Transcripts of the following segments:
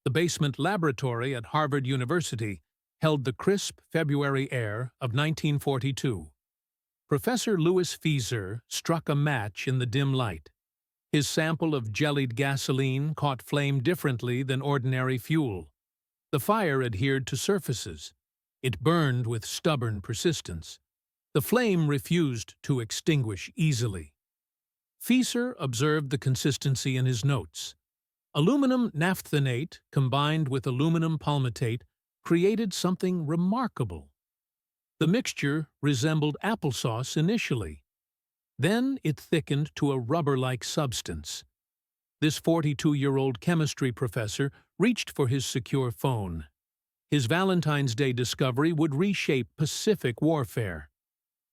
The basement laboratory at Harvard University held the crisp February air of 1942. Professor Louis Fieser struck a match in the dim light. His sample of jellied gasoline caught flame differently than ordinary fuel. The fire adhered to surfaces. It burned with stubborn persistence. The flame refused to extinguish easily. Fieser observed the consistency in his notes. Aluminum naphthenate combined with aluminum palmitate created something remarkable. The mixture resembled applesauce initially. Then it thickened to a rubber-like substance. This 42-year-old chemistry professor reached for his secure phone. His Valentine's Day discovery would reshape Pacific warfare.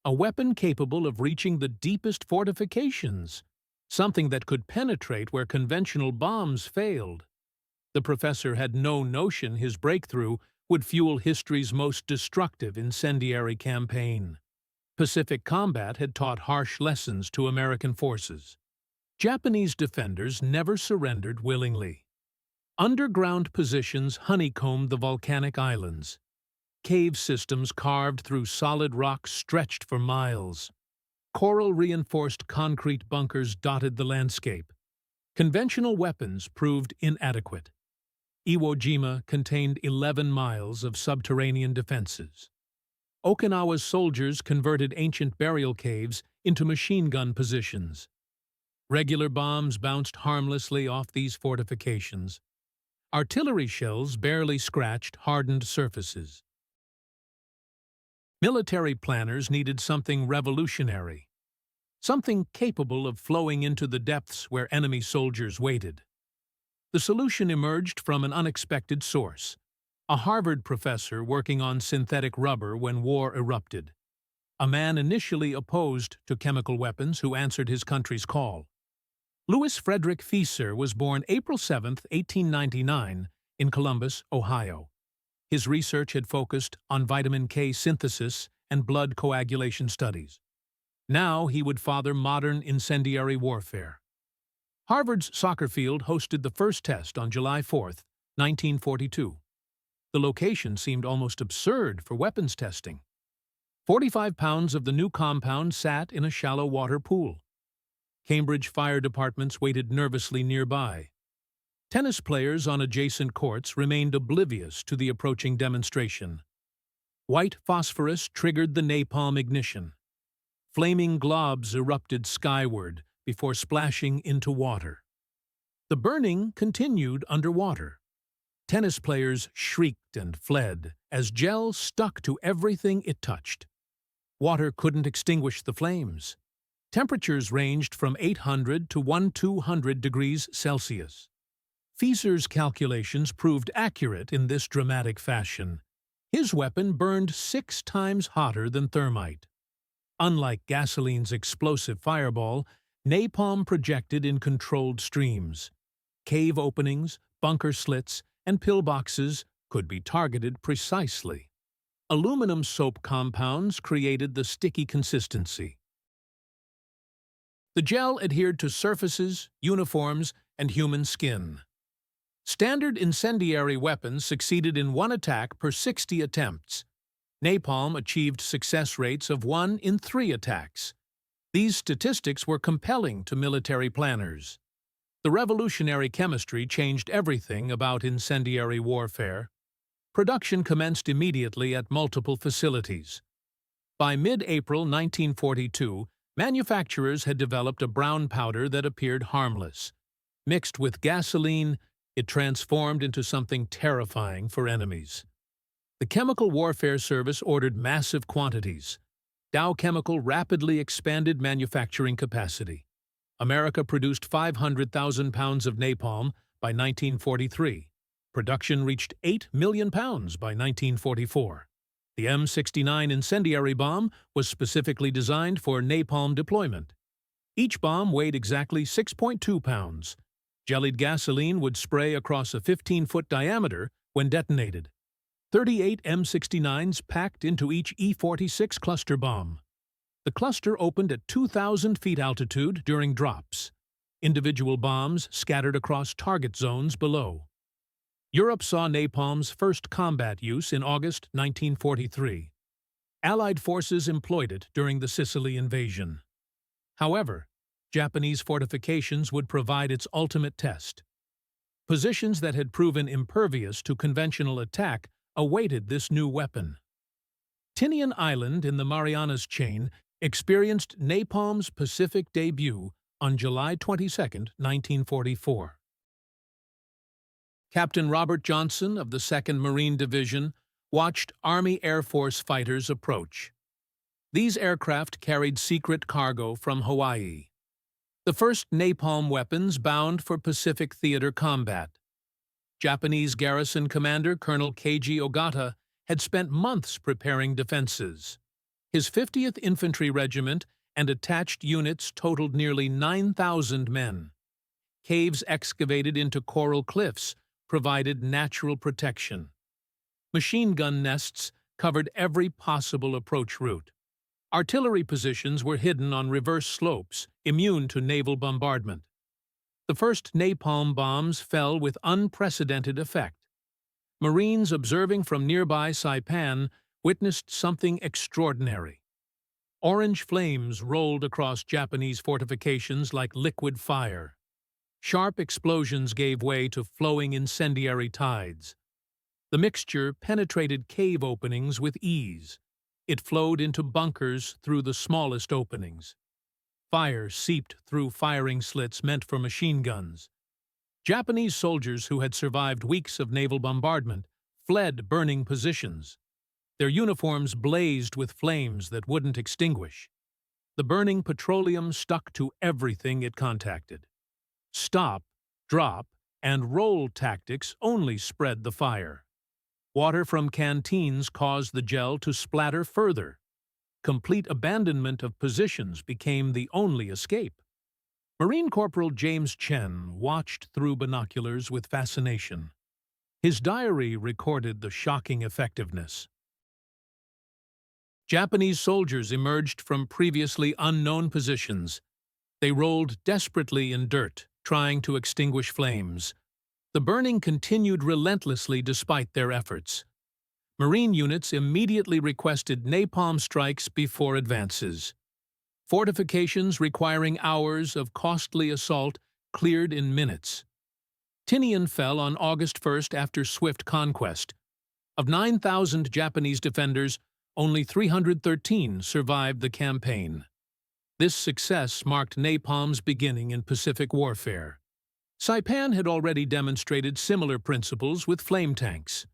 A weapon capable of reaching the deepest fortifications, something that could penetrate where conventional bombs failed. The professor had no notion his breakthrough would fuel history's most destructive incendiary campaign. Pacific combat had taught harsh lessons to American forces. Japanese defenders never surrendered willingly. Underground positions honeycombed the volcanic islands. Cave systems carved through solid rock stretched for miles. Coral-reinforced concrete bunkers dotted the landscape. Conventional weapons proved inadequate. Iwo Jima contained 11 miles of subterranean defenses. Okinawa's soldiers converted ancient burial caves into machine gun positions. Regular bombs bounced harmlessly off these fortifications. Artillery shells barely scratched hardened surfaces. Military planners needed something revolutionary, something capable of flowing into the depths where enemy soldiers waited. The solution emerged from an unexpected source: a Harvard professor working on synthetic rubber when war erupted. A man initially opposed to chemical weapons who answered his country's call. Louis Frederick Fieser was born April 7, 1899, in Columbus, Ohio. His research had focused on vitamin K synthesis and blood coagulation studies. Now he would father modern incendiary warfare. Harvard's soccer field hosted the first test on July 4, 1942. The location seemed almost absurd for weapons testing. 45 pounds of the new compound sat in a shallow water pool. Cambridge fire departments waited nervously nearby. Tennis players on adjacent courts remained oblivious to the approaching demonstration. White phosphorus triggered the napalm ignition. Flaming globs erupted skyward before splashing into water. The burning continued underwater. Tennis players shrieked and fled as gel stuck to everything it touched. Water couldn't extinguish the flames. Temperatures ranged from 800 to 1200 degrees Celsius. Fieser's calculations proved accurate in this dramatic fashion. His weapon burned 6 times hotter than thermite. Unlike gasoline's explosive fireball, napalm projected in controlled streams. Cave openings, bunker slits, and pillboxes could be targeted precisely. Aluminum soap compounds created the sticky consistency. The gel adhered to surfaces, uniforms, and human skin. Standard incendiary weapons succeeded in 1 attack per 60 attempts. Napalm achieved success rates of 1 in 3 attacks. These statistics were compelling to military planners. The revolutionary chemistry changed everything about incendiary warfare. Production commenced immediately at multiple facilities. By mid-April 1942, manufacturers had developed a brown powder that appeared harmless. Mixed with gasoline, it transformed into something terrifying for enemies. The Chemical Warfare Service ordered massive quantities. Dow Chemical rapidly expanded manufacturing capacity. America produced 500,000 pounds of napalm by 1943. Production reached 8 million pounds by 1944. The M69 incendiary bomb was specifically designed for napalm deployment. Each bomb weighed exactly 6.2 pounds. Jellied gasoline would spray across a 15-foot diameter when detonated. 38 M69s packed into each E-46 cluster bomb. The cluster opened at 2,000 feet altitude during drops. Individual bombs scattered across target zones below. Europe saw napalm's first combat use in August 1943. Allied forces employed it during the Sicily invasion. However, Japanese fortifications would provide its ultimate test. Positions that had proven impervious to conventional attack awaited this new weapon. Tinian Island in the Marianas Chain experienced napalm's Pacific debut on July 22, 1944. Captain Robert Johnson of the 2nd Marine Division watched Army Air Force fighters approach. These aircraft carried secret cargo from Hawaii. The first napalm weapons bound for Pacific theater combat. Japanese garrison commander Colonel Keiji Ogata had spent months preparing defenses. His 50th Infantry Regiment and attached units totaled nearly 9,000 men. Caves excavated into coral cliffs provided natural protection. Machine gun nests covered every possible approach route. Artillery positions were hidden on reverse slopes, immune to naval bombardment. The first napalm bombs fell with unprecedented effect. Marines observing from nearby Saipan witnessed something extraordinary. Orange flames rolled across Japanese fortifications like liquid fire. Sharp explosions gave way to flowing incendiary tides. The mixture penetrated cave openings with ease. It flowed into bunkers through the smallest openings. Fire seeped through firing slits meant for machine guns. Japanese soldiers who had survived weeks of naval bombardment fled burning positions. Their uniforms blazed with flames that wouldn't extinguish. The burning petroleum stuck to everything it contacted. Stop, drop, and roll tactics only spread the fire. Water from canteens caused the gel to splatter further. Complete abandonment of positions became the only escape. Marine Corporal James Chen watched through binoculars with fascination. His diary recorded the shocking effectiveness. Japanese soldiers emerged from previously unknown positions. They rolled desperately in dirt, trying to extinguish flames. The burning continued relentlessly despite their efforts. Marine units immediately requested napalm strikes before advances. Fortifications requiring hours of costly assault cleared in minutes. Tinian fell on August 1st after swift conquest. Of 9,000 Japanese defenders, only 313 survived the campaign. This success marked napalm's beginning in Pacific warfare. Saipan had already demonstrated similar principles with flame tanks.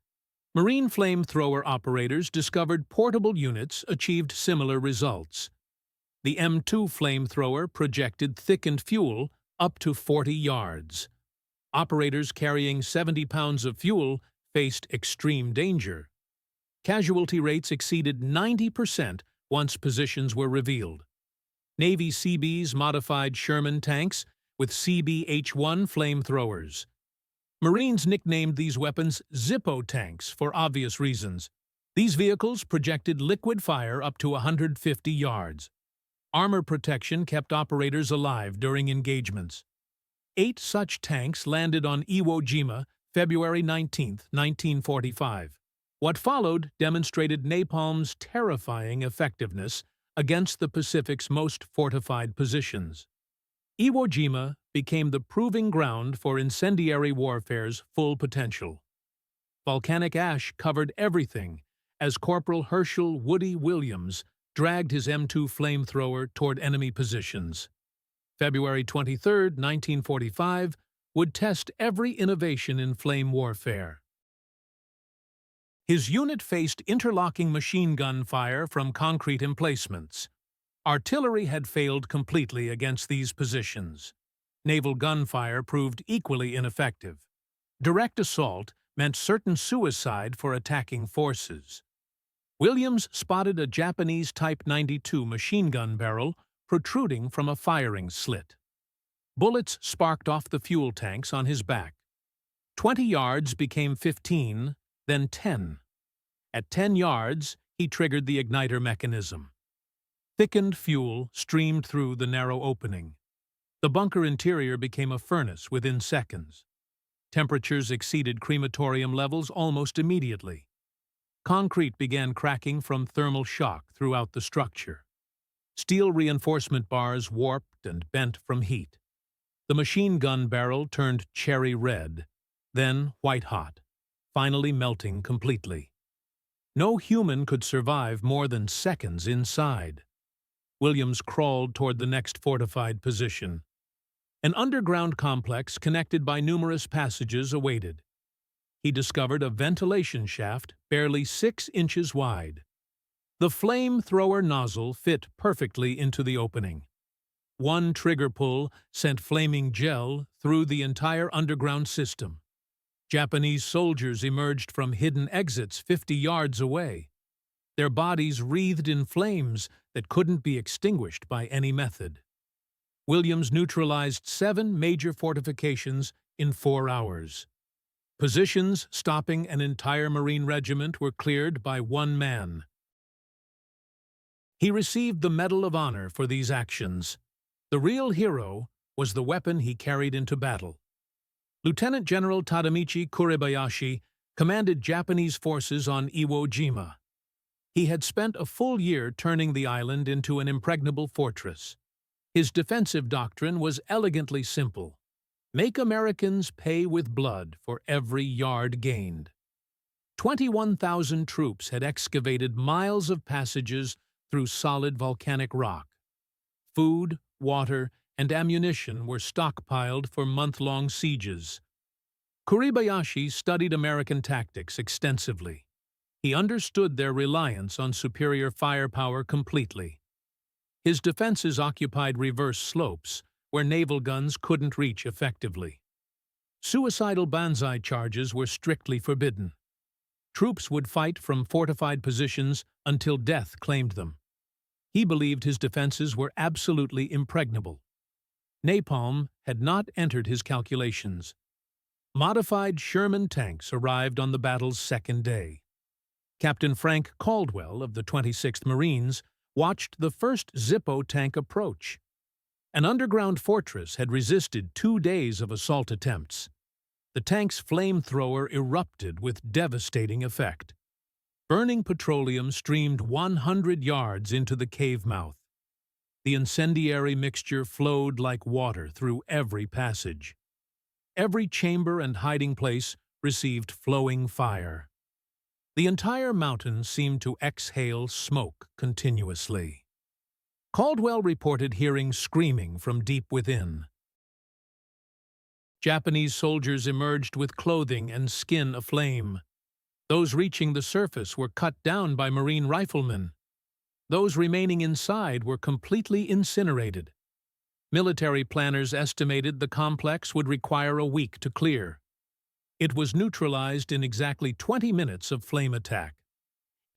Marine flamethrower operators discovered portable units achieved similar results. The M2 flamethrower projected thickened fuel up to 40 yards. Operators carrying 70 pounds of fuel faced extreme danger. Casualty rates exceeded 90% once positions were revealed. Navy Seabees modified Sherman tanks with CBH-1 flamethrowers. Marines nicknamed these weapons Zippo tanks for obvious reasons. These vehicles projected liquid fire up to 150 yards. Armor protection kept operators alive during engagements. 8 such tanks landed on Iwo Jima, February 19, 1945. What followed demonstrated napalm's terrifying effectiveness against the Pacific's most fortified positions. Iwo Jima became the proving ground for incendiary warfare's full potential. Volcanic ash covered everything as Corporal Herschel Woody Williams dragged his M2 flamethrower toward enemy positions. February 23, 1945, would test every innovation in flame warfare. His unit faced interlocking machine gun fire from concrete emplacements. Artillery had failed completely against these positions. Naval gunfire proved equally ineffective. Direct assault meant certain suicide for attacking forces. Williams spotted a Japanese Type 92 machine gun barrel protruding from a firing slit. Bullets sparked off the fuel tanks on his back. 20 yards became 15, then 10. At 10 yards, he triggered the igniter mechanism. Thickened fuel streamed through the narrow opening. The bunker interior became a furnace within seconds. Temperatures exceeded crematorium levels almost immediately. Concrete began cracking from thermal shock throughout the structure. Steel reinforcement bars warped and bent from heat. The machine gun barrel turned cherry red, then white-hot, finally melting completely. No human could survive more than seconds inside. Williams crawled toward the next fortified position. An underground complex connected by numerous passages awaited. He discovered a ventilation shaft barely 6 inches wide. The flamethrower nozzle fit perfectly into the opening. One trigger pull sent flaming gel through the entire underground system. Japanese soldiers emerged from hidden exits 50 yards away. Their bodies wreathed in flames that couldn't be extinguished by any method. Williams neutralized 7 major fortifications in 4 hours. Positions stopping an entire Marine regiment were cleared by one man. He received the Medal of Honor for these actions. The real hero was the weapon he carried into battle. Lieutenant General Tadamichi Kuribayashi commanded Japanese forces on Iwo Jima. He had spent a full year turning the island into an impregnable fortress. His defensive doctrine was elegantly simple: make Americans pay with blood for every yard gained. 21,000 troops had excavated miles of passages through solid volcanic rock. Food, water, and ammunition were stockpiled for month-long sieges. Kuribayashi studied American tactics extensively. He understood their reliance on superior firepower completely. His defenses occupied reverse slopes, where naval guns couldn't reach effectively. Suicidal banzai charges were strictly forbidden. Troops would fight from fortified positions until death claimed them. He believed his defenses were absolutely impregnable. Napalm had not entered his calculations. Modified Sherman tanks arrived on the battle's second day. Captain Frank Caldwell of the 26th Marines watched the first Zippo tank approach. An underground fortress had resisted 2 days of assault attempts. The tank's flamethrower erupted with devastating effect. Burning petroleum streamed 100 yards into the cave mouth. The incendiary mixture flowed like water through every passage. Every chamber and hiding place received flowing fire. The entire mountain seemed to exhale smoke continuously. Caldwell reported hearing screaming from deep within. Japanese soldiers emerged with clothing and skin aflame. Those reaching the surface were cut down by Marine riflemen. Those remaining inside were completely incinerated. Military planners estimated the complex would require a week to clear. It was neutralized in exactly 20 minutes of flame attack.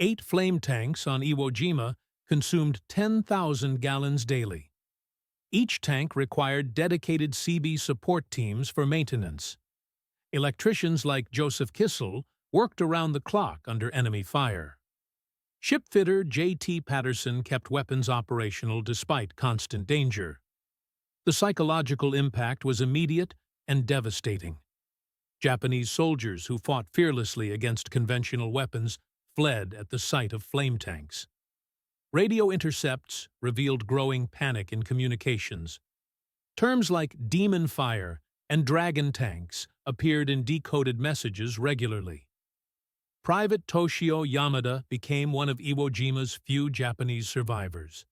8 flame tanks on Iwo Jima consumed 10,000 gallons daily. Each tank required dedicated CB support teams for maintenance. Electricians like Joseph Kissel worked around the clock under enemy fire. Shipfitter J.T. Patterson kept weapons operational despite constant danger. The psychological impact was immediate and devastating. Japanese soldiers who fought fearlessly against conventional weapons fled at the sight of flame tanks. Radio intercepts revealed growing panic in communications. Terms like demon fire and dragon tanks appeared in decoded messages regularly. Private Toshio Yamada became one of Iwo Jima's few Japanese survivors.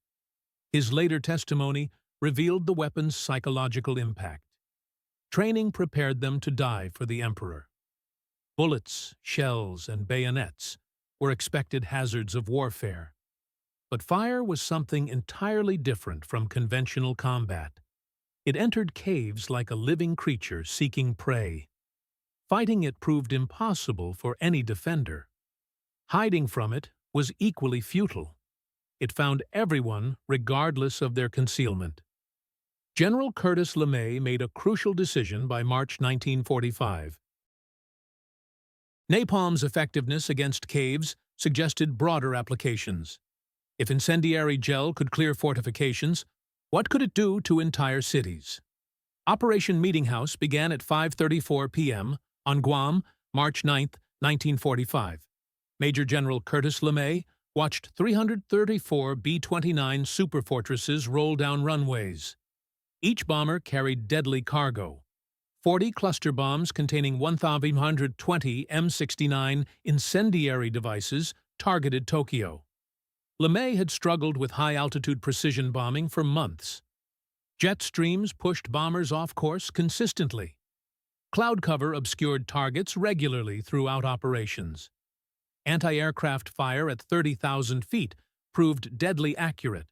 His later testimony revealed the weapon's psychological impact. Training prepared them to die for the emperor. Bullets, shells, and bayonets were expected hazards of warfare. But fire was something entirely different from conventional combat. It entered caves like a living creature seeking prey. Fighting it proved impossible for any defender. Hiding from it was equally futile. It found everyone regardless of their concealment. General Curtis LeMay made a crucial decision by March 1945. Napalm's effectiveness against caves suggested broader applications. If incendiary gel could clear fortifications, what could it do to entire cities? Operation Meeting House began at 5:34 p.m. on Guam, March 9, 1945. Major General Curtis LeMay watched 334 B-29 superfortresses roll down runways. Each bomber carried deadly cargo. 40 cluster bombs containing 1,120 M69 incendiary devices targeted Tokyo. LeMay had struggled with high-altitude precision bombing for months. Jet streams pushed bombers off course consistently. Cloud cover obscured targets regularly throughout operations. Anti-aircraft fire at 30,000 feet proved deadly accurate.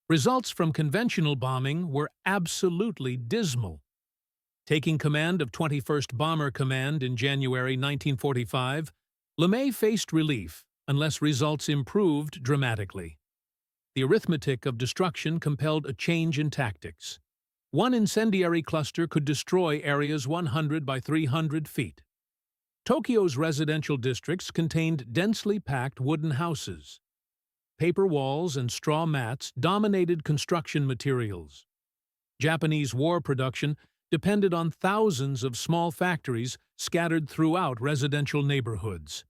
Results from conventional bombing were absolutely dismal. Taking command of 21st Bomber Command in January 1945, LeMay faced relief unless results improved dramatically. The arithmetic of destruction compelled a change in tactics. One incendiary cluster could destroy areas 100 by 300 feet. Tokyo's residential districts contained densely packed wooden houses. Paper walls and straw mats dominated construction materials. Japanese war production depended on thousands of small factories scattered throughout residential neighborhoods.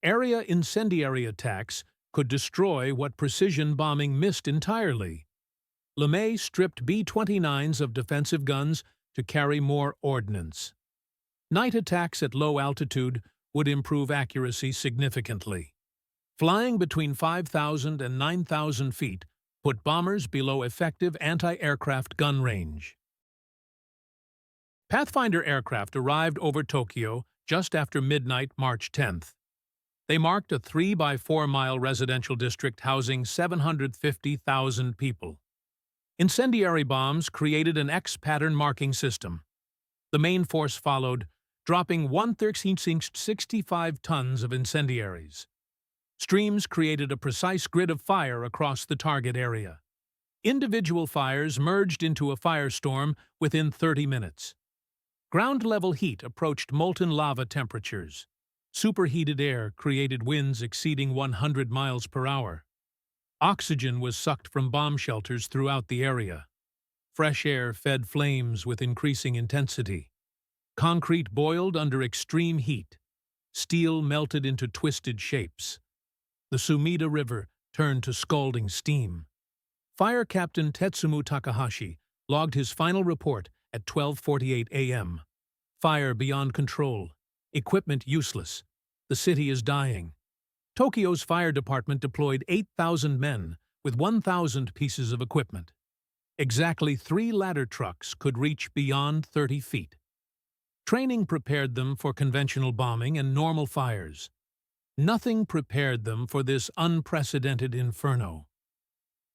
Area incendiary attacks could destroy what precision bombing missed entirely. LeMay stripped B-29s of defensive guns to carry more ordnance. Night attacks at low altitude would improve accuracy significantly. Flying between 5,000 and 9,000 feet put bombers below effective anti-aircraft gun range. Pathfinder aircraft arrived over Tokyo just after midnight, March 10th. They marked a 3 by 4 mile residential district housing 750,000 people. Incendiary bombs created an X-pattern marking system. The main force followed, dropping 1,365 tons of incendiaries. Streams created a precise grid of fire across the target area. Individual fires merged into a firestorm within 30 minutes. Ground-level heat approached molten lava temperatures. Superheated air created winds exceeding 100 miles per hour. Oxygen was sucked from bomb shelters throughout the area. Fresh air fed flames with increasing intensity. Concrete boiled under extreme heat. Steel melted into twisted shapes. The Sumida River turned to scalding steam. Fire Captain Tetsumu Takahashi logged his final report at 12:48 a.m. Fire beyond control. Equipment useless. The city is dying. Tokyo's fire department deployed 8,000 men with 1,000 pieces of equipment. Exactly 3 ladder trucks could reach beyond 30 feet. Training prepared them for conventional bombing and normal fires. Nothing prepared them for this unprecedented inferno.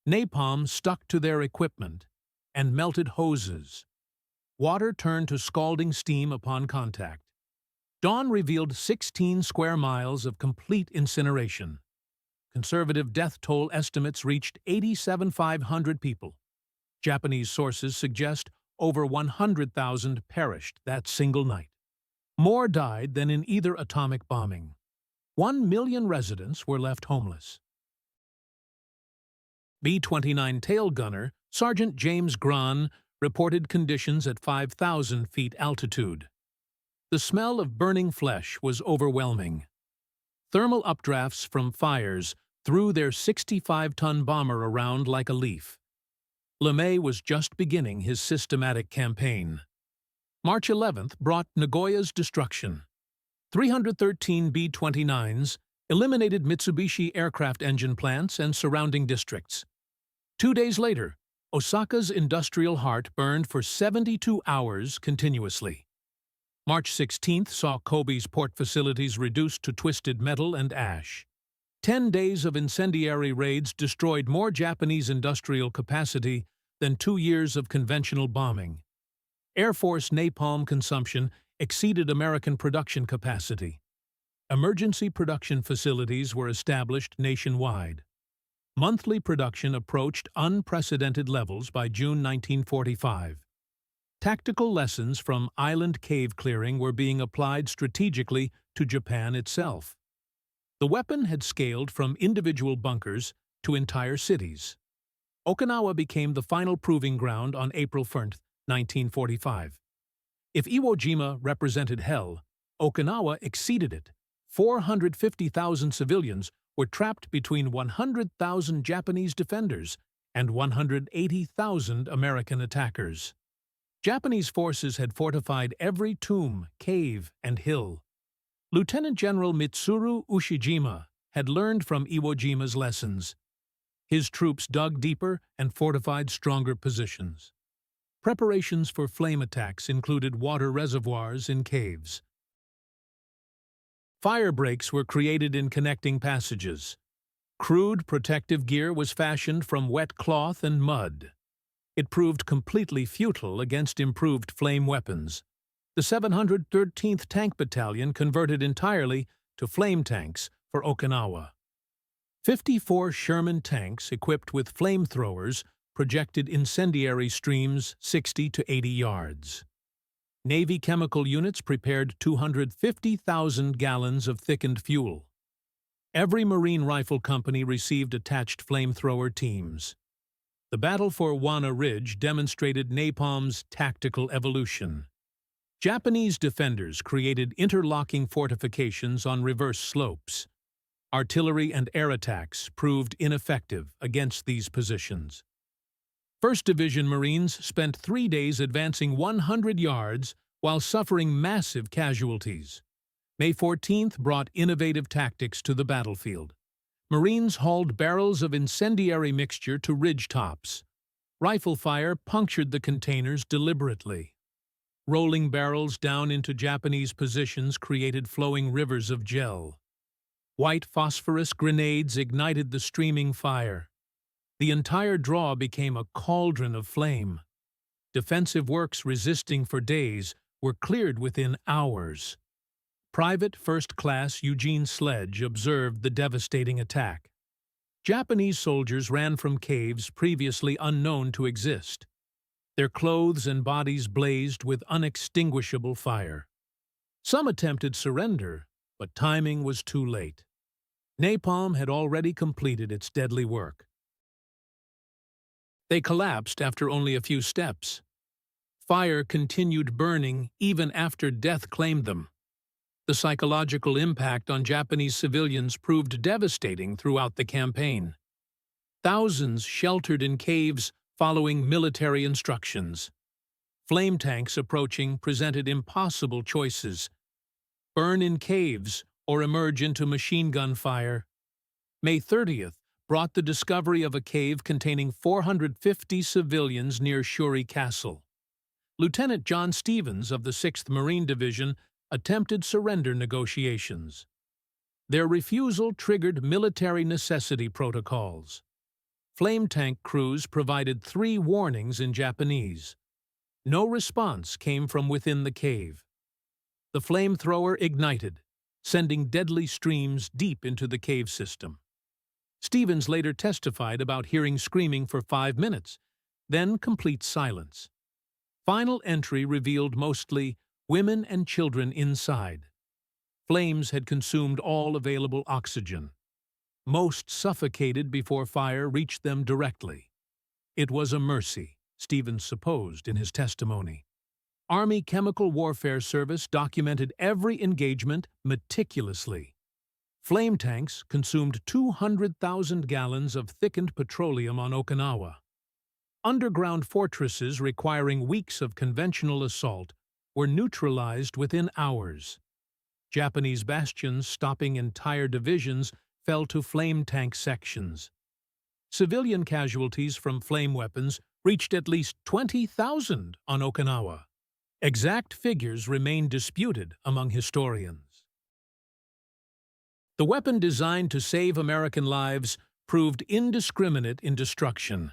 Napalm stuck to their equipment and melted hoses. Water turned to scalding steam upon contact. Dawn revealed 16 square miles of complete incineration. Conservative death toll estimates reached 87,500 people. Japanese sources suggest over 100,000 perished that single night. More died than in either atomic bombing. 1 million residents were left homeless. B-29 tail gunner Sergeant James Gran reported conditions at 5,000 feet altitude. The smell of burning flesh was overwhelming. Thermal updrafts from fires threw their 65-ton bomber around like a leaf. LeMay was just beginning his systematic campaign. March 11th brought Nagoya's destruction. 313 B-29s eliminated Mitsubishi aircraft engine plants and surrounding districts. 2 days later, Osaka's industrial heart burned for 72 hours continuously. March 16th saw Kobe's port facilities reduced to twisted metal and ash. 10 days of incendiary raids destroyed more Japanese industrial capacity than 2 years of conventional bombing. Air Force napalm consumption exceeded American production capacity. Emergency production facilities were established nationwide. Monthly production approached unprecedented levels by June 1945. Tactical lessons from island cave clearing were being applied strategically to Japan itself. The weapon had scaled from individual bunkers to entire cities. Okinawa became the final proving ground on April 1st, 1945. If Iwo Jima represented hell, Okinawa exceeded it. 450,000 civilians were trapped between 100,000 Japanese defenders and 180,000 American attackers. Japanese forces had fortified every tomb, cave, and hill. Lieutenant General Mitsuru Ushijima had learned from Iwo Jima's lessons. His troops dug deeper and fortified stronger positions. Preparations for flame attacks included water reservoirs in caves. Fire breaks were created in connecting passages. Crude protective gear was fashioned from wet cloth and mud. It proved completely futile against improved flame weapons. The 713th Tank Battalion converted entirely to flame tanks for Okinawa. 54 Sherman tanks equipped with flamethrowers projected incendiary streams 60 to 80 yards. Navy chemical units prepared 250,000 gallons of thickened fuel. Every Marine Rifle Company received attached flamethrower teams. The battle for Wana Ridge demonstrated napalm's tactical evolution. Japanese defenders created interlocking fortifications on reverse slopes. Artillery and air attacks proved ineffective against these positions. 1st Division Marines spent 3 days advancing 100 yards while suffering massive casualties. May 14th brought innovative tactics to the battlefield. Marines hauled barrels of incendiary mixture to ridge tops. Rifle fire punctured the containers deliberately. Rolling barrels down into Japanese positions created flowing rivers of gel. White phosphorus grenades ignited the streaming fire. The entire draw became a cauldron of flame. Defensive works resisting for days were cleared within hours. Private First Class Eugene Sledge observed the devastating attack. Japanese soldiers ran from caves previously unknown to exist. Their clothes and bodies blazed with unextinguishable fire. Some attempted surrender, but timing was too late. Napalm had already completed its deadly work. They collapsed after only a few steps. Fire continued burning even after death claimed them. The psychological impact on Japanese civilians proved devastating throughout the campaign. Thousands sheltered in caves following military instructions. Flame tanks approaching presented impossible choices: burn in caves or emerge into machine gun fire. May 30th brought the discovery of a cave containing 450 civilians near Shuri Castle. Lieutenant John Stevens of the 6th Marine Division attempted surrender negotiations. Their refusal triggered military necessity protocols. Flame tank crews provided 3 warnings in Japanese. No response came from within the cave. The flamethrower ignited, sending deadly streams deep into the cave system. Stevens later testified about hearing screaming for 5 minutes, then complete silence. Final entry revealed mostly women and children inside. Flames had consumed all available oxygen. Most suffocated before fire reached them directly. It was a mercy, Stevens supposed in his testimony. Army Chemical Warfare Service documented every engagement meticulously. Flame tanks consumed 200,000 gallons of thickened petroleum on Okinawa. Underground fortresses requiring weeks of conventional assault were neutralized within hours. Japanese bastions stopping entire divisions fell to flame tank sections. Civilian casualties from flame weapons reached at least 20,000 on Okinawa. Exact figures remain disputed among historians. The weapon designed to save American lives proved indiscriminate in destruction.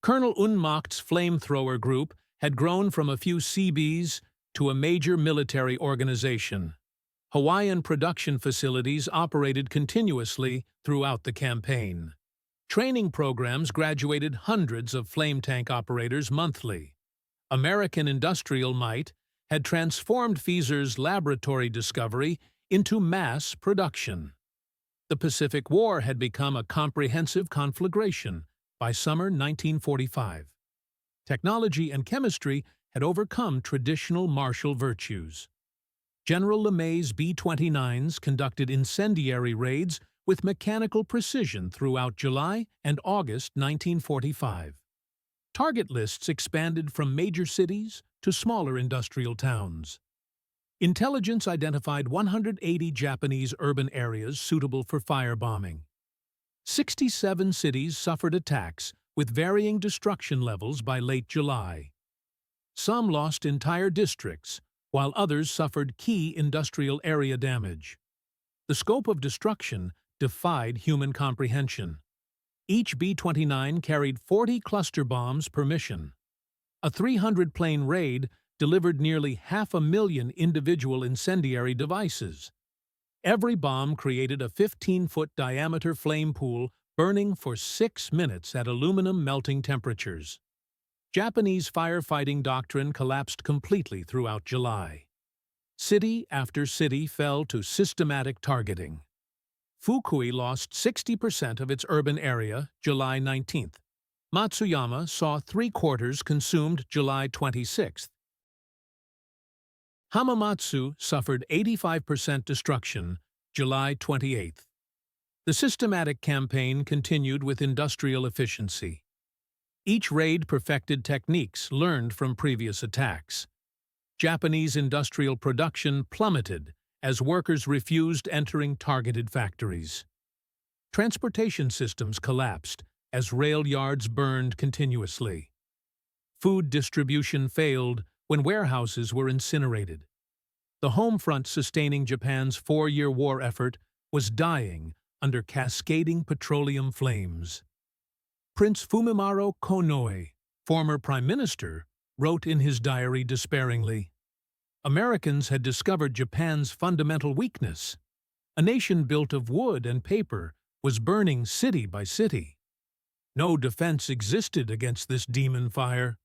Colonel Unmacht's flamethrower group had grown from a few Seabees to a major military organization. Hawaiian production facilities operated continuously throughout the campaign. Training programs graduated hundreds of flame tank operators monthly. American industrial might had transformed Feser's laboratory discovery into mass production. The Pacific War had become a comprehensive conflagration by summer 1945. Technology and chemistry had overcome traditional martial virtues. General LeMay's B-29s conducted incendiary raids with mechanical precision throughout July and August 1945. Target lists expanded from major cities to smaller industrial towns. Intelligence identified 180 Japanese urban areas suitable for firebombing. 67 cities suffered attacks with varying destruction levels by late July. Some lost entire districts, while others suffered key industrial area damage. The scope of destruction defied human comprehension. Each B-29 carried 40 cluster bombs per mission. A 300-plane raid delivered nearly 500,000 individual incendiary devices. Every bomb created a 15-foot diameter flame pool burning for 6 minutes at aluminum melting temperatures. Japanese firefighting doctrine collapsed completely throughout July. City after city fell to systematic targeting. Fukui lost 60% of its urban area July 19th. Matsuyama saw 3/4 consumed July 26th. Hamamatsu suffered 85% destruction July 28th. The systematic campaign continued with industrial efficiency. Each raid perfected techniques learned from previous attacks. Japanese industrial production plummeted as workers refused entering targeted factories. Transportation systems collapsed as rail yards burned continuously. Food distribution failed when warehouses were incinerated. The home front sustaining Japan's 4-year war effort was dying under cascading petroleum flames. Prince Fumimaro Konoe, former prime minister, wrote in his diary despairingly, "Americans had discovered Japan's fundamental weakness. A nation built of wood and paper was burning city by city. No defense existed against this demon fire."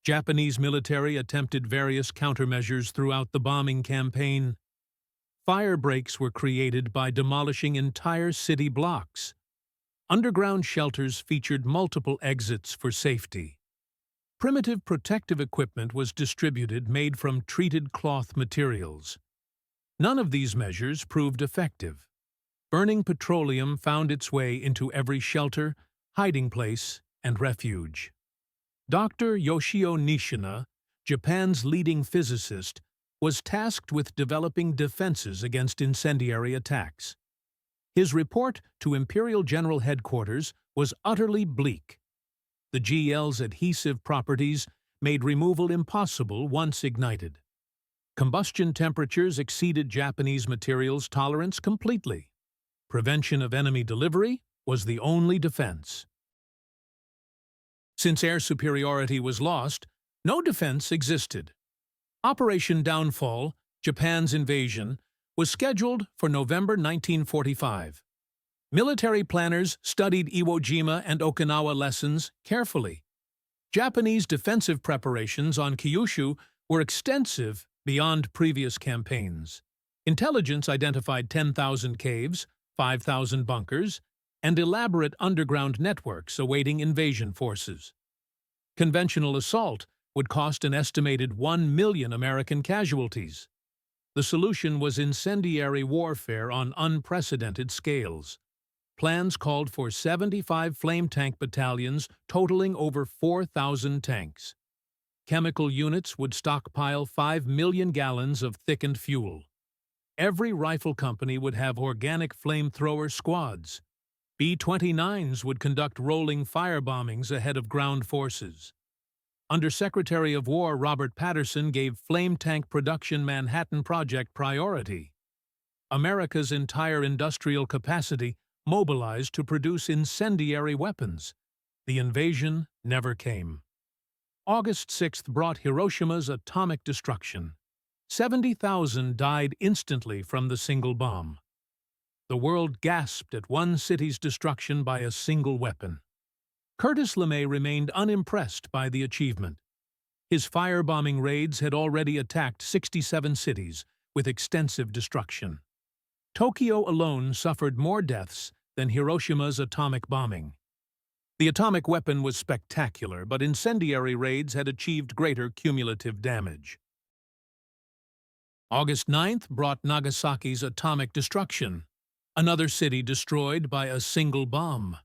Japanese military attempted various countermeasures throughout the bombing campaign. Fire breaks were created by demolishing entire city blocks. Underground shelters featured multiple exits for safety. Primitive protective equipment was distributed made from treated cloth materials. None of these measures proved effective. Burning petroleum found its way into every shelter, hiding place, and refuge. Dr. Yoshio Nishina, Japan's leading physicist, was tasked with developing defenses against incendiary attacks. His report to Imperial General Headquarters was utterly bleak. The GL's adhesive properties made removal impossible once ignited. Combustion temperatures exceeded Japanese materials' tolerance completely. Prevention of enemy delivery was the only defense. Since air superiority was lost, no defense existed. Operation Downfall, Japan's invasion, was scheduled for November 1945. Military planners studied Iwo Jima and Okinawa lessons carefully. Japanese defensive preparations on Kyushu were extensive beyond previous campaigns. Intelligence identified 10,000 caves, 5,000 bunkers, and elaborate underground networks awaiting invasion forces. Conventional assault would cost an estimated 1 million American casualties. The solution was incendiary warfare on unprecedented scales. Plans called for 75 flame tank battalions totaling over 4,000 tanks. Chemical units would stockpile 5 million gallons of thickened fuel. Every rifle company would have organic flamethrower squads. B-29s would conduct rolling firebombings ahead of ground forces. Undersecretary of War Robert Patterson gave flame tank production Manhattan Project priority. America's entire industrial capacity mobilized to produce incendiary weapons. The invasion never came. August 6th brought Hiroshima's atomic destruction. 70,000 died instantly from the single bomb. The world gasped at one city's destruction by a single weapon. Curtis LeMay remained unimpressed by the achievement. His firebombing raids had already attacked 67 cities with extensive destruction. Tokyo alone suffered more deaths than Hiroshima's atomic bombing. The atomic weapon was spectacular, but incendiary raids had achieved greater cumulative damage. August 9th brought Nagasaki's atomic destruction, another city destroyed by a single bomb.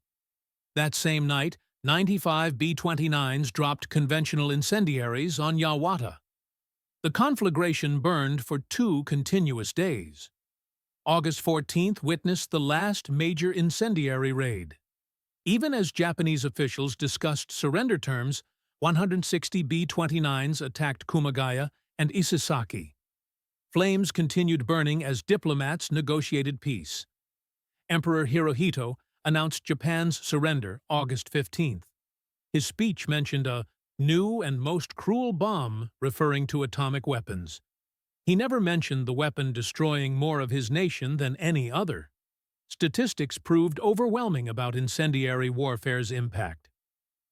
That same night, 95 B-29s dropped conventional incendiaries on Yawata. The conflagration burned for 2 continuous days. August 14th witnessed the last major incendiary raid. Even as Japanese officials discussed surrender terms, 160 B-29s attacked Kumagaya and Isesaki. Flames continued burning as diplomats negotiated peace. Emperor Hirohito announced Japan's surrender August 15th. His speech mentioned a new and most cruel bomb, referring to atomic weapons. He never mentioned the weapon destroying more of his nation than any other. Statistics proved overwhelming about incendiary warfare's impact.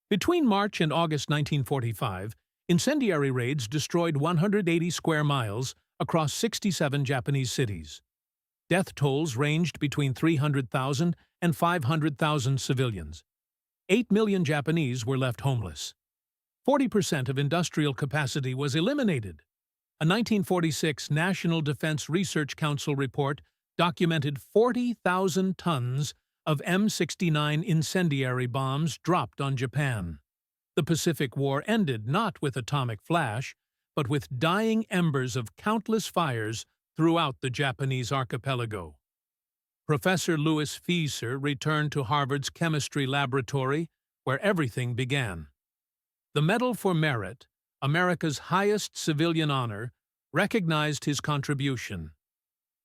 Between March and August 1945, incendiary raids destroyed 180 square miles across 67 Japanese cities. Death tolls ranged between 300,000 and 500,000 civilians. 8 million Japanese were left homeless. 40% of industrial capacity was eliminated. A 1946 National Defense Research Council report documented 40,000 tons of M69 incendiary bombs dropped on Japan. The Pacific War ended not with atomic flash, but with dying embers of countless fires throughout the Japanese archipelago. Professor Louis Fieser returned to Harvard's chemistry laboratory, where everything began. The Medal for Merit, America's highest civilian honor, recognized his contribution.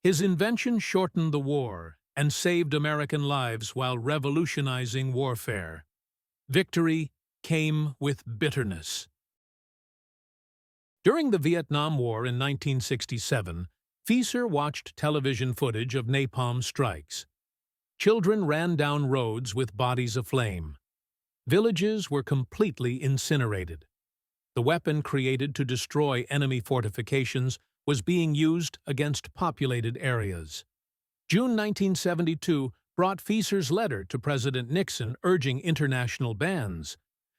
His invention shortened the war and saved American lives while revolutionizing warfare. Victory came with bitterness. During the Vietnam War in 1967, Fieser watched television footage of napalm strikes. Children ran down roads with bodies aflame. Villages were completely incinerated. The weapon created to destroy enemy fortifications was being used against populated areas. June 1972 brought Fieser's letter to President Nixon urging international bans.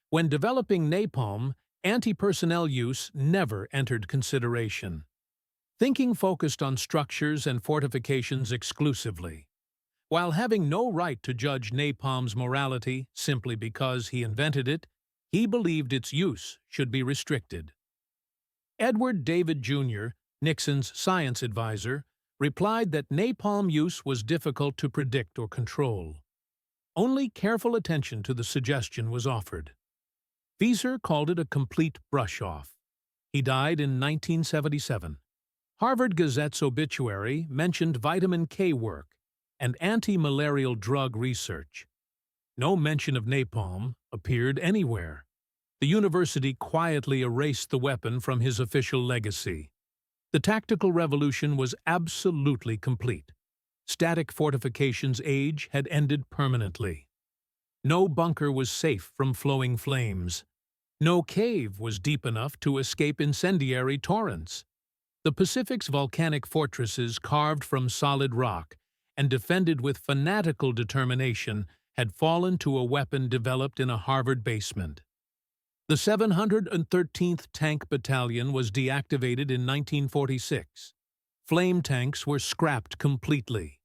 When developing napalm, anti-personnel use never entered consideration. Thinking focused on structures and fortifications exclusively. While having no right to judge napalm's morality simply because he invented it, he believed its use should be restricted. Edward David Jr., Nixon's science advisor, replied that napalm use was difficult to predict or control. Only careful attention to the suggestion was offered. Fieser called it a complete brush-off. He died in 1977. Harvard Gazette's obituary mentioned vitamin K work and anti-malarial drug research. No mention of napalm appeared anywhere. The university quietly erased the weapon from his official legacy. The tactical revolution was absolutely complete. Static fortifications' age had ended permanently. No bunker was safe from flowing flames. No cave was deep enough to escape incendiary torrents. The Pacific's volcanic fortresses, carved from solid rock and defended with fanatical determination, had fallen to a weapon developed in a Harvard basement. The 713th Tank Battalion was deactivated in 1946. Flame tanks were scrapped completely.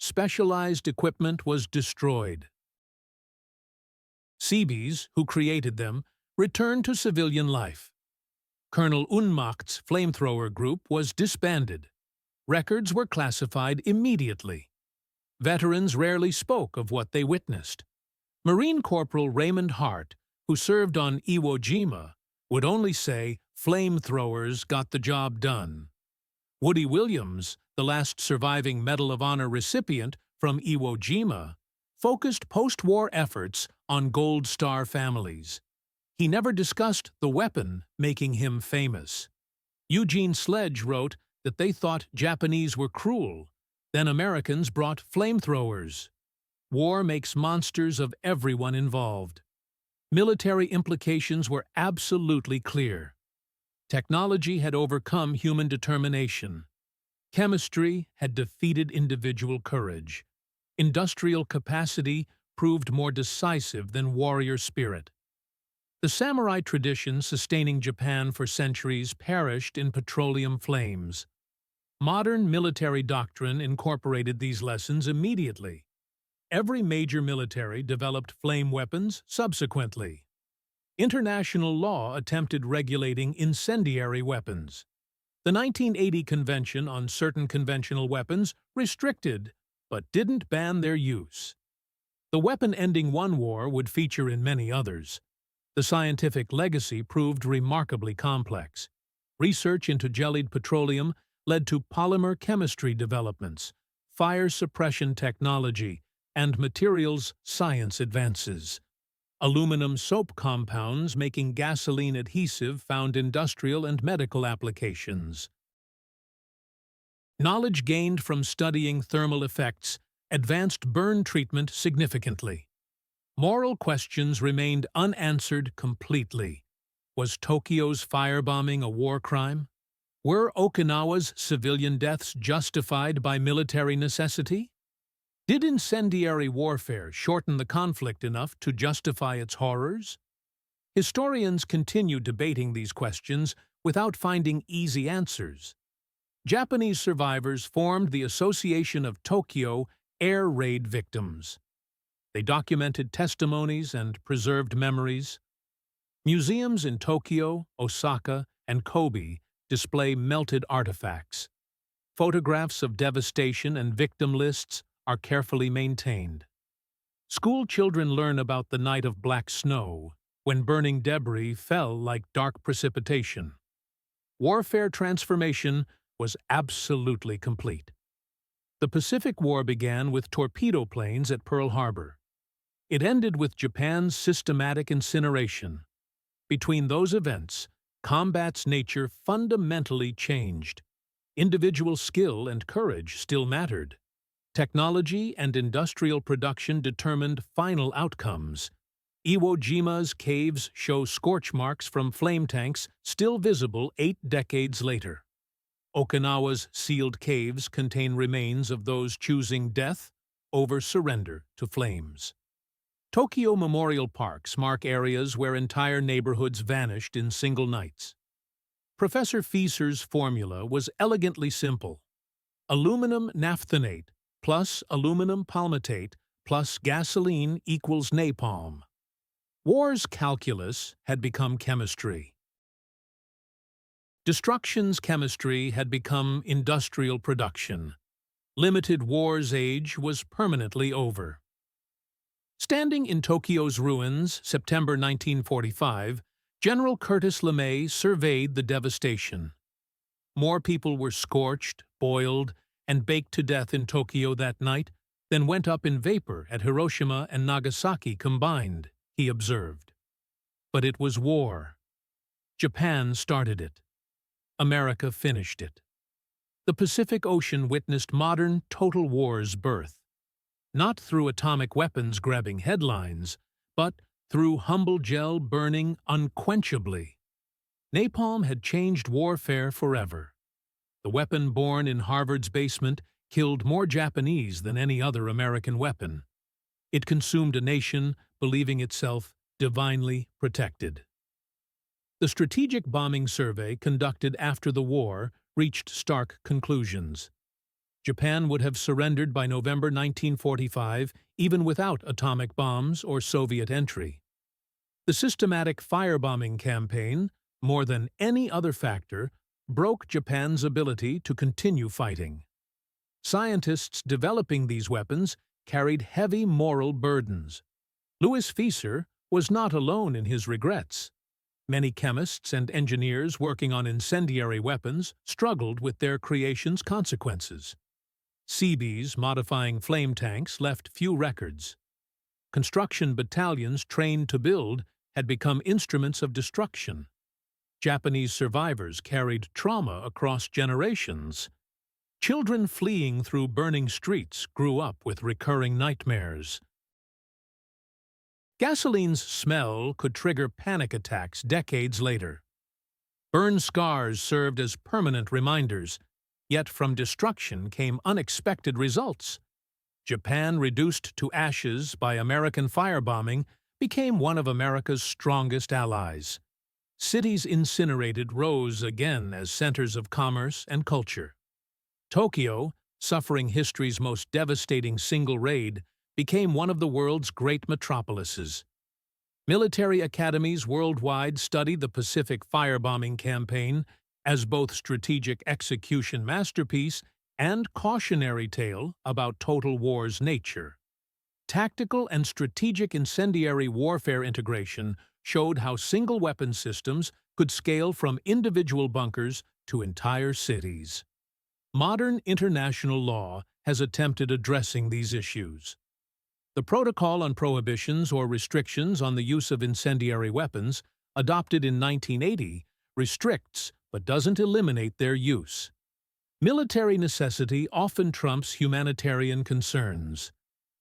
Specialized equipment was destroyed. Seabees, who created them, returned to civilian life. Colonel Unmacht's flamethrower group was disbanded. Records were classified immediately. Veterans rarely spoke of what they witnessed. Marine Corporal Raymond Hart, who served on Iwo Jima, would only say, "Flamethrowers got the job done." Woody Williams, the last surviving Medal of Honor recipient from Iwo Jima, focused post-war efforts on Gold Star families. He never discussed the weapon making him famous. Eugene Sledge wrote that they thought Japanese were cruel, then Americans brought flamethrowers. War makes monsters of everyone involved. Military implications were absolutely clear. Technology had overcome human determination. Chemistry had defeated individual courage. Industrial capacity proved more decisive than warrior spirit. The samurai tradition sustaining Japan for centuries perished in petroleum flames. Modern military doctrine incorporated these lessons immediately. Every major military developed flame weapons subsequently. International law attempted regulating incendiary weapons. The 1980 Convention on Certain Conventional Weapons restricted, but didn't ban their use. The weapon ending one war would feature in many others. The scientific legacy proved remarkably complex. Research into jellied petroleum led to polymer chemistry developments, fire suppression technology, and materials science advances. Aluminum soap compounds making gasoline adhesive found industrial and medical applications. Knowledge gained from studying thermal effects advanced burn treatment significantly. Moral questions remained unanswered completely. Was Tokyo's firebombing a war crime? Were Okinawa's civilian deaths justified by military necessity? Did incendiary warfare shorten the conflict enough to justify its horrors? Historians continue debating these questions without finding easy answers. Japanese survivors formed the Association of Tokyo Air Raid Victims. They documented testimonies and preserved memories. Museums in Tokyo, Osaka, and Kobe display melted artifacts. Photographs of devastation and victim lists are carefully maintained. School children learn about the night of black snow, when burning debris fell like dark precipitation. Warfare transformation was absolutely complete. The Pacific War began with torpedo planes at Pearl Harbor. It ended with Japan's systematic incineration. Between those events, combat's nature fundamentally changed. Individual skill and courage still mattered. Technology and industrial production determined final outcomes. Iwo Jima's caves show scorch marks from flame tanks still visible 8 decades later. Okinawa's sealed caves contain remains of those choosing death over surrender to flames. Tokyo memorial parks mark areas where entire neighborhoods vanished in single nights. Professor Fieser's formula was elegantly simple. Aluminum naphthenate plus aluminum palmitate plus gasoline equals napalm. War's calculus had become chemistry. Destruction's chemistry had become industrial production. Limited war's age was permanently over. Standing in Tokyo's ruins, September 1945, General Curtis LeMay surveyed the devastation. More people were scorched, boiled, and baked to death in Tokyo that night than went up in vapor at Hiroshima and Nagasaki combined, he observed. But it was war. Japan started it. America finished it. The Pacific Ocean witnessed modern total war's birth. Not through atomic weapons grabbing headlines, but through humble gel burning unquenchably. Napalm had changed warfare forever. The weapon born in Harvard's basement killed more Japanese than any other American weapon. It consumed a nation believing itself divinely protected. The Strategic Bombing Survey conducted after the war reached stark conclusions. Japan would have surrendered by November 1945 even without atomic bombs or Soviet entry. The systematic firebombing campaign, more than any other factor, broke Japan's ability to continue fighting. Scientists developing these weapons carried heavy moral burdens. Louis Fieser was not alone in his regrets. Many chemists and engineers working on incendiary weapons struggled with their creation's consequences. Seabees modifying flame tanks left few records. Construction battalions trained to build had become instruments of destruction. Japanese survivors carried trauma across generations. Children fleeing through burning streets grew up with recurring nightmares. Gasoline's smell could trigger panic attacks decades later. Burn scars served as permanent reminders, yet from destruction came unexpected results. Japan, reduced to ashes by American firebombing, became one of America's strongest allies. Cities incinerated rose again as centers of commerce and culture. Tokyo, suffering history's most devastating single raid, became one of the world's great metropolises. Military academies worldwide study the Pacific firebombing campaign as both strategic execution masterpiece and cautionary tale about total war's nature. Tactical and strategic incendiary warfare integration showed how single weapon systems could scale from individual bunkers to entire cities. Modern international law has attempted addressing these issues. The Protocol on Prohibitions or Restrictions on the Use of Incendiary Weapons, adopted in 1980, restricts but doesn't eliminate their use. Military necessity often trumps humanitarian concerns.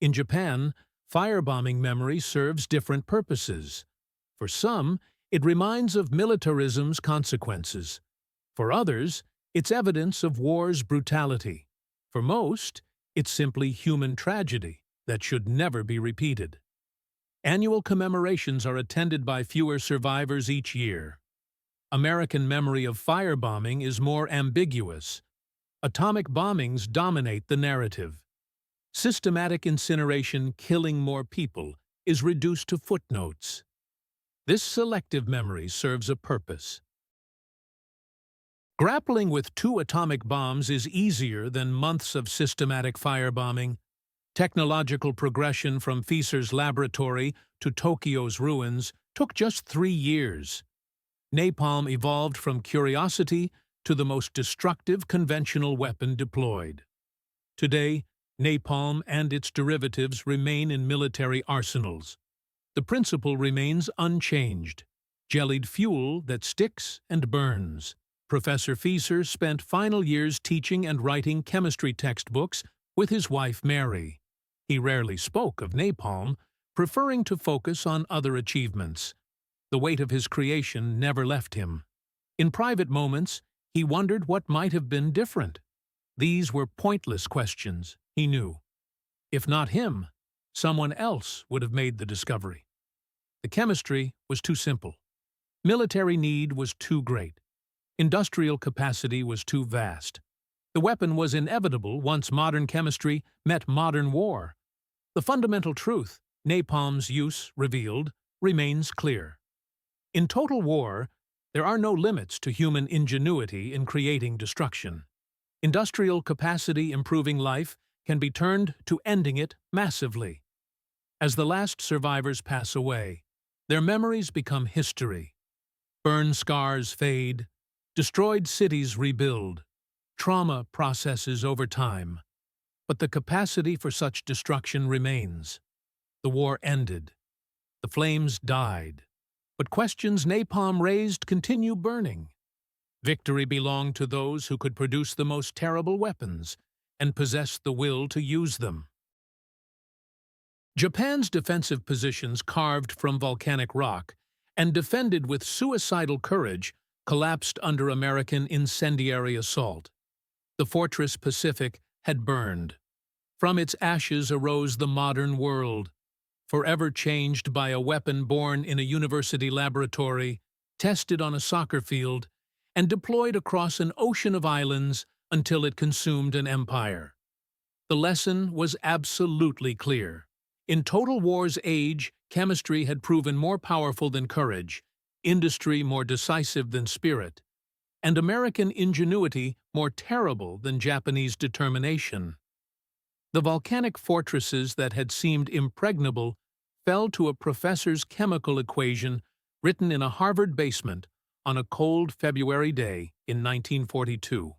In Japan, firebombing memory serves different purposes. For some, it reminds of militarism's consequences. For others, it's evidence of war's brutality. For most, it's simply human tragedy that should never be repeated. Annual commemorations are attended by fewer survivors each year. American memory of firebombing is more ambiguous. Atomic bombings dominate the narrative. Systematic incineration killing more people is reduced to footnotes. This selective memory serves a purpose. Grappling with 2 atomic bombs is easier than months of systematic firebombing. Technological progression from Fieser's laboratory to Tokyo's ruins took just 3 years. Napalm evolved from curiosity to the most destructive conventional weapon deployed. Today, napalm and its derivatives remain in military arsenals. The principle remains unchanged: jellied fuel that sticks and burns. Professor Fieser spent final years teaching and writing chemistry textbooks with his wife Mary. He rarely spoke of napalm, preferring to focus on other achievements. The weight of his creation never left him. In private moments, he wondered what might have been different. These were pointless questions, he knew. If not him, someone else would have made the discovery. The chemistry was too simple. Military need was too great. Industrial capacity was too vast. The weapon was inevitable once modern chemistry met modern war. The fundamental truth, napalm's use revealed, remains clear. In total war, there are no limits to human ingenuity in creating destruction. Industrial capacity improving life can be turned to ending it massively. As the last survivors pass away, their memories become history. Burn scars fade, destroyed cities rebuild, trauma processes over time. But the capacity for such destruction remains. The war ended. The flames died. But questions napalm raised continue burning. Victory belonged to those who could produce the most terrible weapons and possessed the will to use them. Japan's defensive positions, carved from volcanic rock and defended with suicidal courage, collapsed under American incendiary assault. The fortress Pacific had burned. From its ashes arose the modern world, forever changed by a weapon born in a university laboratory, tested on a soccer field, and deployed across an ocean of islands until it consumed an empire. The lesson was absolutely clear. In total war's age, chemistry had proven more powerful than courage, industry more decisive than spirit, and American ingenuity more terrible than Japanese determination. The volcanic fortresses that had seemed impregnable fell to a professor's chemical equation written in a Harvard basement on a cold February day in 1942.